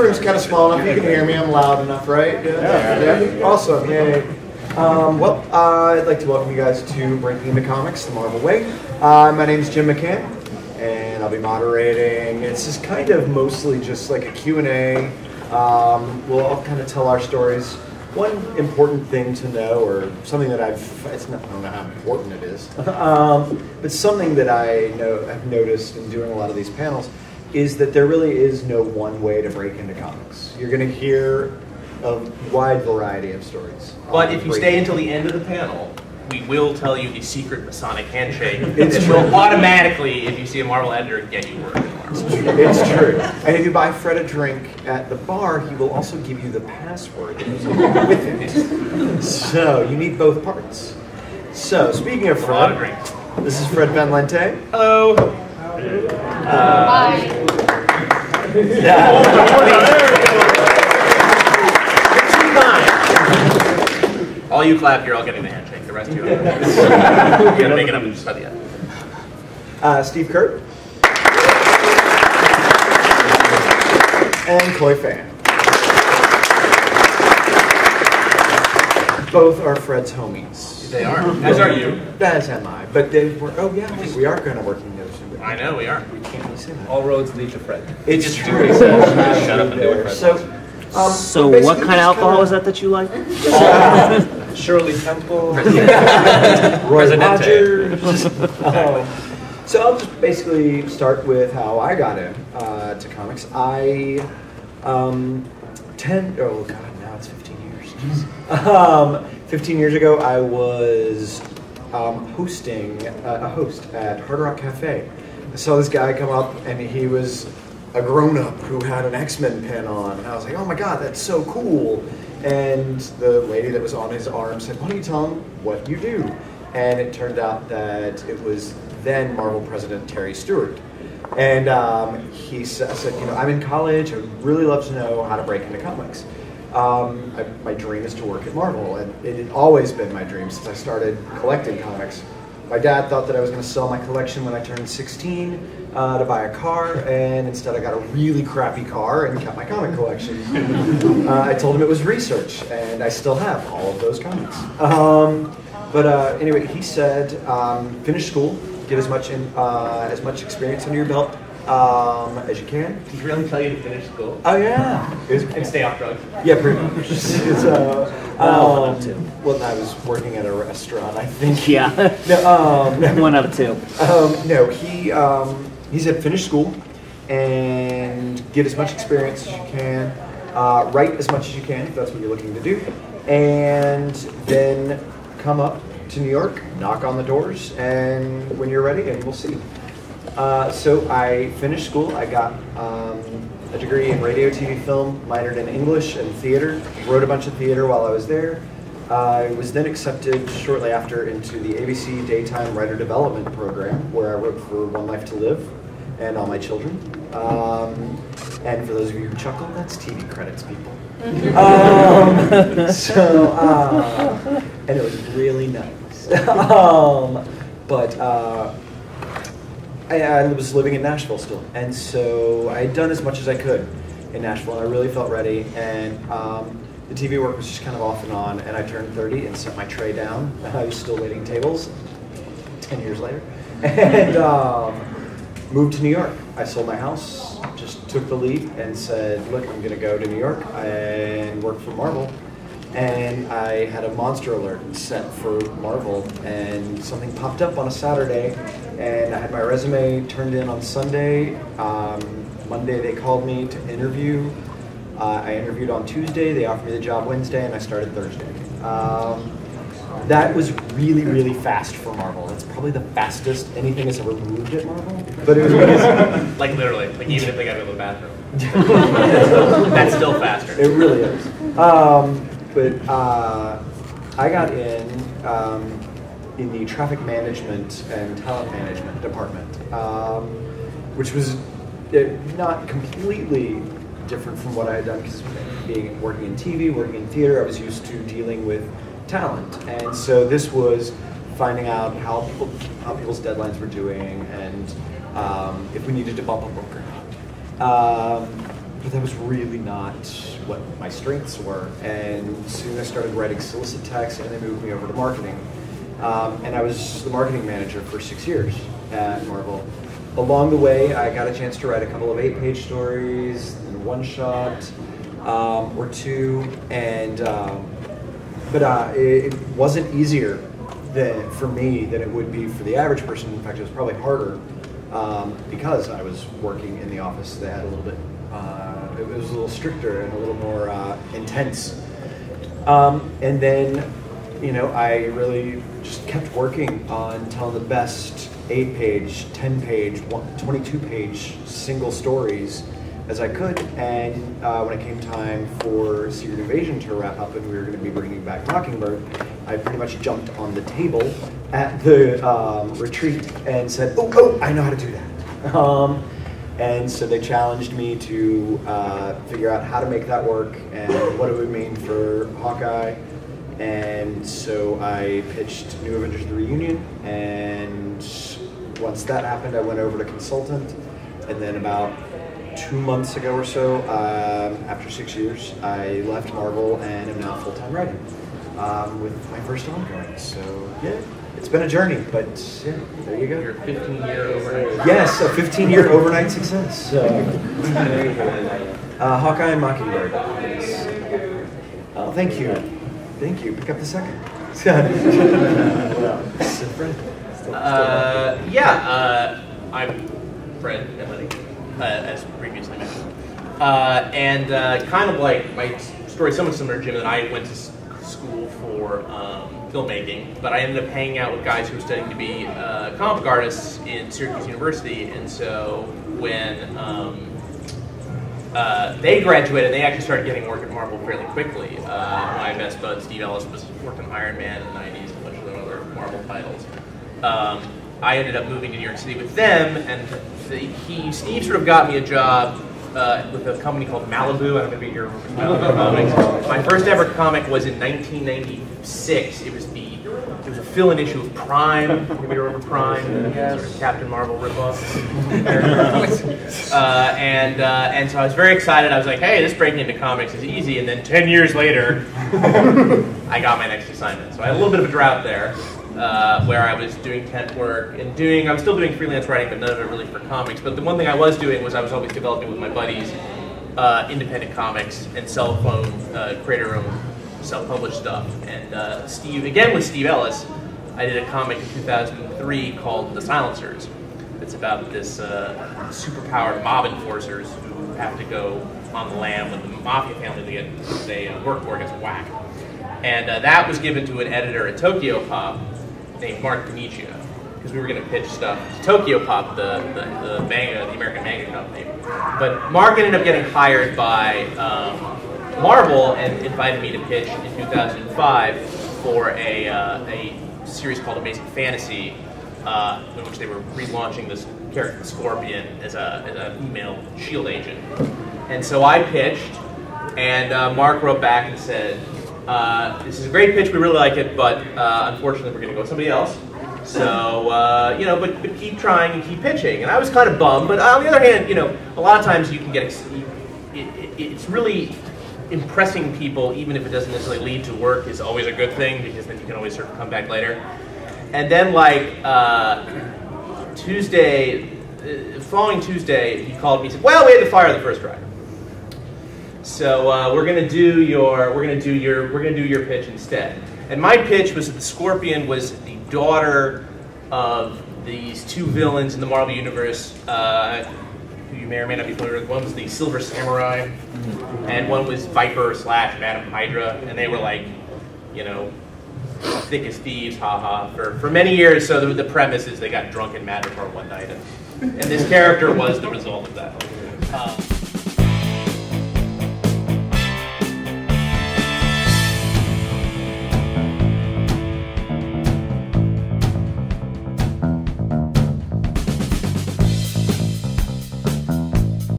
room's kind of small enough. You can hear me. I'm loud enough, right? Yeah. Awesome. Yay. Well, I'd like to welcome you guys to Breaking Into Comics the Marvel Way. My name's Jim McCann, and I'll be moderating. It's just kind of mostly just like a Q&A. We'll all kind of tell our stories. One important thing to know, or something that I don't know how important it is, but something that I've noticed in doing a lot of these panels is that there really is no one way to break into comics. You're going to hear a wide variety of stories. But if you stay until the end of the panel, we will tell you the secret Masonic handshake. It's true. Will automatically, if you see a Marvel editor, get you work. It's true. And if you buy Fred a drink at the bar, he will also give you the password with it. So you need both parts. So speaking of Fred, this is Fred Van Lente. Hello. Hi. All you clap, you're all getting the handshake. The rest of you are going to make it up by the end. Steve Kurt. And Khoi Pham. Both are Fred's homies. They are. As are you. As am I. But they were, oh yeah, we are kind of working together. I know we are. We can't really say that. All roads lead to Fred. It's just true. Shut up and do it, Fred. So what kind of alcohol is that you like? Shirley Temple. Roy Rogers. So I'll just basically start with how I got into comics. Now it's 15 years. 15 years ago, I was hosting a host at Hard Rock Cafe. I saw this guy come up, and he was a grown-up who had an X-Men pin on, and I was like, oh my god, that's so cool. And the lady that was on his arm said, why don't you tell him what you do? And it turned out that it was then Marvel President Terry Stewart. And he said, I'm in college, I would really love to know how to break into comics. My dream is to work at Marvel, and it had always been my dream since I started collecting comics. My dad thought that I was going to sell my collection when I turned 16 to buy a car, and instead I got a really crappy car and kept my comic collection. I told him it was research, and I still have all of those comics. Anyway, he said, finish school, get as much experience under your belt as you can. Did he really tell you to finish school? Oh yeah. And stay off drugs? Yeah, pretty much. Well, I was working at a restaurant, I think. Yeah. No, one of two. No, he said finish school and get as much experience as you can. Write as much as you can if that's what you're looking to do, and then come up to New York, knock on the doors, and when you're ready, and we'll see. So I finished school. I got a degree in radio, TV, film, minored in English and theater. Wrote a bunch of theater while I was there. I was then accepted shortly after into the ABC Daytime Writer Development Program, where I wrote for One Life to Live and All My Children. And for those of you who chuckle, that's TV credits, people. And it was really nice. I was living in Nashville still, and so I had done as much as I could in Nashville, and I really felt ready, and the TV work was just kind of off and on, and I turned 30 and set my tray down. I was still waiting tables 10 years later, and moved to New York. I sold my house, just took the leap and said, look, I'm going to go to New York and work for Marvel. And I had a monster alert set for Marvel, and something popped up on a Saturday, and I had my resume turned in on Sunday. Monday they called me to interview. I interviewed on Tuesday, they offered me the job Wednesday, and I started Thursday. That was really, really fast for Marvel. That's probably the fastest anything has ever moved at Marvel. But it was amazing. Like literally, like even if they got to go to the bathroom. That's still faster. It really is. I got in the traffic management and talent management department, which was not completely different from what I had done, because working in TV, working in theater, I was used to dealing with talent, and so this was finding out how people's deadlines were doing, and if we needed to bump a book or not. but that was really not what my strengths were. And soon I started writing solicit text, and they moved me over to marketing. And I was the marketing manager for 6 years at Marvel. Along the way, I got a chance to write a couple of 8-page stories, and a one-shot or two, and but it wasn't easier for me than it would be for the average person. In fact, it was probably harder because I was working in the office. They had a little bit, it was a little stricter and a little more intense. And then, you know, I really just kept working on telling the best 8-page, 10-page, 22-page single stories as I could. And when it came time for Secret Invasion to wrap up and we were going to be bringing back Mockingbird, I pretty much jumped on the table at the retreat and said, oh, I know how to do that. And so they challenged me to figure out how to make that work and what it would mean for Hawkeye. And so I pitched New Avengers The Reunion, and once that happened, I went over to consultant, and then about 2 months ago or so, after 6 years, I left Marvel and am now full-time writing with my first ongoing. So yeah, it's been a journey, but yeah, there you go. Your 15-year overnight. Yes, a 15-year overnight success. Hawkeye and Mockingbird. Yes. Oh, thank you. Thank you. Pick up the second. I'm Fred Emily, as previously mentioned. Kind of like my story, somewhat similar to Jim, that I went to school for filmmaking, but I ended up hanging out with guys who were studying to be comic book artists in Syracuse University, and so when they graduated, they actually started getting work at Marvel fairly quickly. My best bud, Steve Ellis, was working on Iron Man in the 90s, and a bunch of other Marvel titles. I ended up moving to New York City with them, and Steve sort of got me a job with a company called Malibu. I don't know if you remember Malibu Comics. My first ever comic was in 1996. It was a fill-in issue of Prime. Anybody remember Prime? Sort of Captain Marvel ripoff. And so I was very excited. I was like, hey, this breaking into comics is easy. And then 10 years later, I got my next assignment. So I had a little bit of a drought there, where I was doing temp work and I was still doing freelance writing, but none of it really for comics. But the one thing I was doing was I was always developing with my buddies independent comics and cell phone creator-owned self-published stuff. And Steve, again with Steve Ellis, I did a comic in 2003 called The Silencers. It's about this superpowered mob enforcers who have to go on the lam with the mafia family. They work for gets whacked. And that was given to an editor at Tokyo Pop named Mark Benicia, because we were going to pitch stuff to Tokyo Pop, the manga, the American manga company. But Mark ended up getting hired by Marvel and invited me to pitch in 2005 for a series called Amazing Fantasy, in which they were relaunching this character, the Scorpion, as a female S.H.I.E.L.D. agent. And so I pitched, and Mark wrote back and said, this is a great pitch, we really like it, but unfortunately we're going to go with somebody else. So, you know, but keep trying and keep pitching. And I was kind of bummed, but on the other hand, you know, a lot of times you can get, it's really impressing people, even if it doesn't necessarily lead to work, is always a good thing, because then you can always sort of come back later. And then, like, following Tuesday, he called me and said, well, we had to fire the first writer. So we're gonna do your pitch instead. And my pitch was that the Scorpion was the daughter of these two villains in the Marvel Universe, who you may or may not be familiar with. One was the Silver Samurai, and one was Viper / Madam Hydra, and they were like, you know, thick as thieves, haha, for many years. So the premise is they got drunk in Madripoor one night, and this character was the result of that.